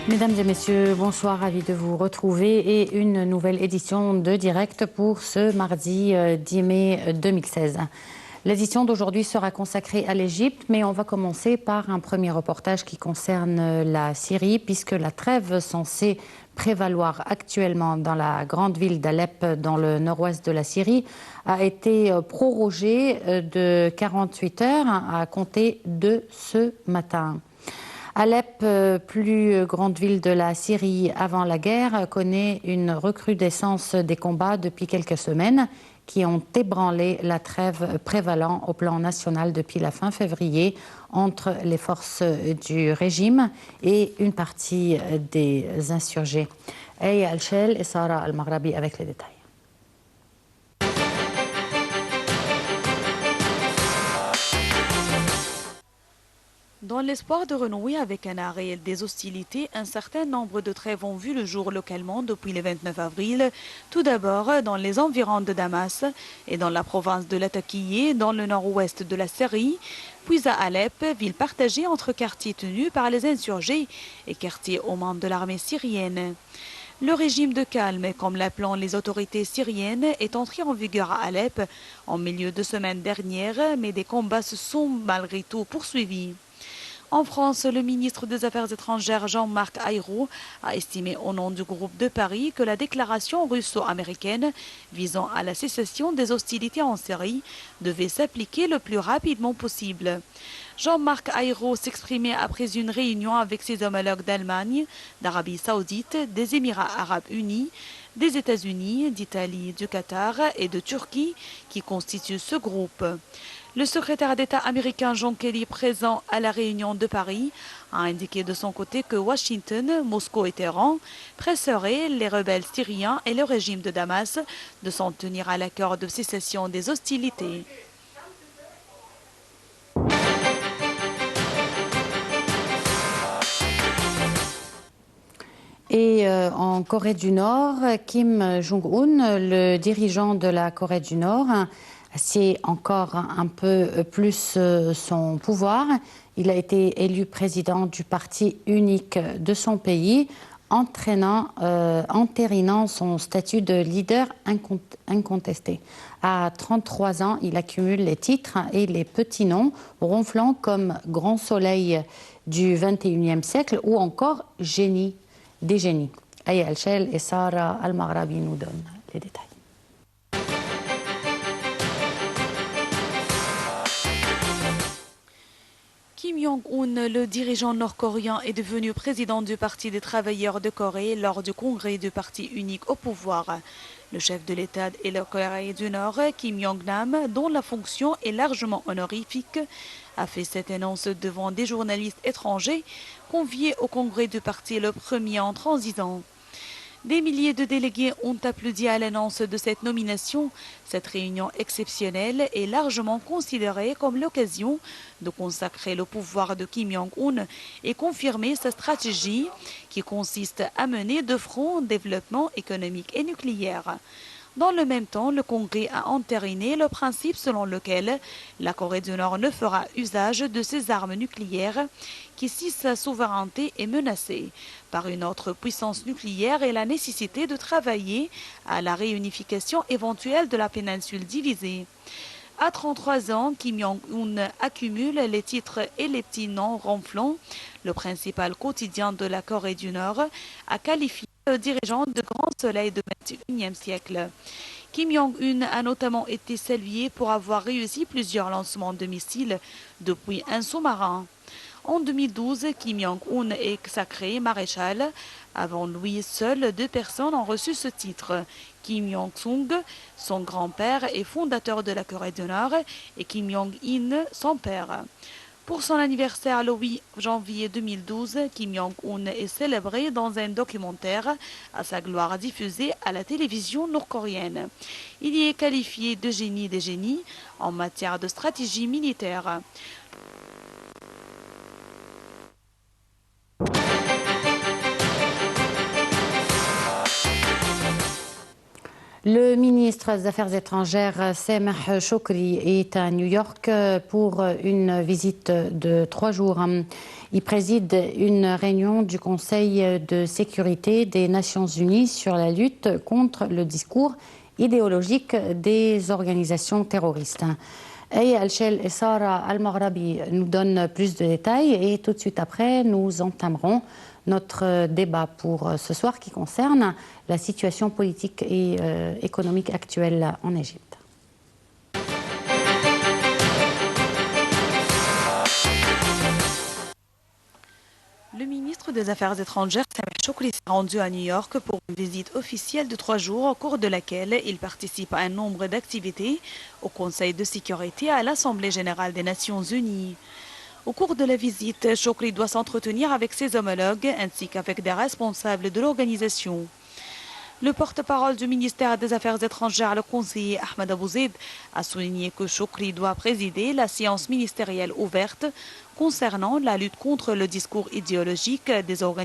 Mesdames et messieurs, bonsoir, ravi de vous retrouver et une nouvelle édition de Direct pour ce mardi 10 mai 2016. L'édition d'aujourd'hui sera consacrée à l'Égypte, mais on va commencer par un premier reportage qui concerne la Syrie, puisque la trêve censée prévaloir actuellement dans la grande ville d'Alep, dans le nord-ouest de la Syrie, a été prorogée de 48 heures à compter de ce matin. Alep, plus grande ville de la Syrie avant la guerre, connaît une recrudescence des combats depuis quelques semaines qui ont ébranlé la trêve prévalant au plan national depuis la fin février entre les forces du régime et une partie des insurgés. Aya Al-Shel et Sarah Al-Maghrabi avec les détails. Dans l'espoir de renouer avec un arrêt des hostilités, un certain nombre de trêves ont vu le jour localement depuis le 29 avril, tout d'abord dans les environs de Damas et dans la province de Latakié, dans le nord-ouest de la Syrie, puis à Alep, ville partagée entre quartiers tenus par les insurgés et quartiers aux membres de l'armée syrienne. Le régime de calme, comme l'appellent les autorités syriennes, est entré en vigueur à Alep en milieu de semaine dernière, mais des combats se sont malgré tout poursuivis. En France, le ministre des Affaires étrangères Jean-Marc Ayrault a estimé au nom du groupe de Paris que la déclaration russo-américaine visant à la cessation des hostilités en Syrie devait s'appliquer le plus rapidement possible. Jean-Marc Ayrault s'exprimait après une réunion avec ses homologues d'Allemagne, d'Arabie saoudite, des Émirats arabes unis, des États-Unis, d'Italie, du Qatar et de Turquie qui constituent ce groupe. Le secrétaire d'État américain John Kelly, présent à la réunion de Paris, a indiqué de son côté que Washington, Moscou et Téhéran presseraient les rebelles syriens et le régime de Damas de s'en tenir à l'accord de cessation des hostilités. Et en Corée du Nord, Kim Jong-un, le dirigeant de la Corée du Nord, assied encore un peu plus son pouvoir. Il a été élu président du parti unique de son pays, entérinant son statut de leader incontesté. À 33 ans, il accumule les titres et les petits noms ronflants comme Grand Soleil du XXIe siècle ou encore Génie des génies. Aya Al-Shel et Sarah Al-Maghrabi nous donnent les détails. Kim Jong-un, le dirigeant nord-coréen, est devenu président du Parti des travailleurs de Corée lors du congrès du parti unique au pouvoir. Le chef de l'État et la Corée du Nord, Kim Jong-nam, dont la fonction est largement honorifique, a fait cette annonce devant des journalistes étrangers conviés au congrès du parti le premier en transitant. Des milliers de délégués ont applaudi à l'annonce de cette nomination. Cette réunion exceptionnelle est largement considérée comme l'occasion de consacrer le pouvoir de Kim Jong-un et confirmer sa stratégie qui consiste à mener de front développement économique et nucléaire. Dans le même temps, le Congrès a entériné le principe selon lequel la Corée du Nord ne fera usage de ses armes nucléaires que si sa souveraineté est menacée par une autre puissance nucléaire et la nécessité de travailler à la réunification éventuelle de la péninsule divisée. À 33 ans, Kim Jong-un accumule les titres et les petits noms ronflants. Le principal quotidien de la Corée du Nord a qualifié le dirigeant de grand soleil du XXIe siècle. Kim Jong-un a notamment été salué pour avoir réussi plusieurs lancements de missiles depuis un sous-marin. En 2012, Kim Jong-un est sacré maréchal. Avant lui, seules 2 personnes ont reçu ce titre. Kim Jong-sung, son grand-père et fondateur de la Corée du Nord, et Kim Jong-il, son père. Pour son anniversaire le 8 janvier 2012, Kim Jong-un est célébré dans un documentaire à sa gloire diffusé à la télévision nord-coréenne. Il y est qualifié de génie des génies en matière de stratégie militaire. Le ministre des Affaires étrangères, Sameh Shoukry, est à New York pour une visite de 3 jours. Il préside une réunion du Conseil de sécurité des Nations Unies sur la lutte contre le discours idéologique des organisations terroristes. Aya Al-Shel et Sara Al-Maghrabi nous donnent plus de détails et tout de suite après, nous entamerons notre débat pour ce soir qui concerne la situation politique et économique actuelle en Égypte. Le ministre des Affaires étrangères, Sameh Shoukry, s'est rendu à New York pour une visite officielle de 3 jours au cours de laquelle il participe à un nombre d'activités au Conseil de sécurité et à l'Assemblée générale des Nations unies. Au cours de la visite, Shoukry doit s'entretenir avec ses homologues ainsi qu'avec des responsables de l'organisation. Le porte-parole du ministère des Affaires étrangères, le conseiller Ahmed Abou Zeid, a souligné que Shoukry doit présider la séance ministérielle ouverte concernant la lutte contre le discours idéologique des organisations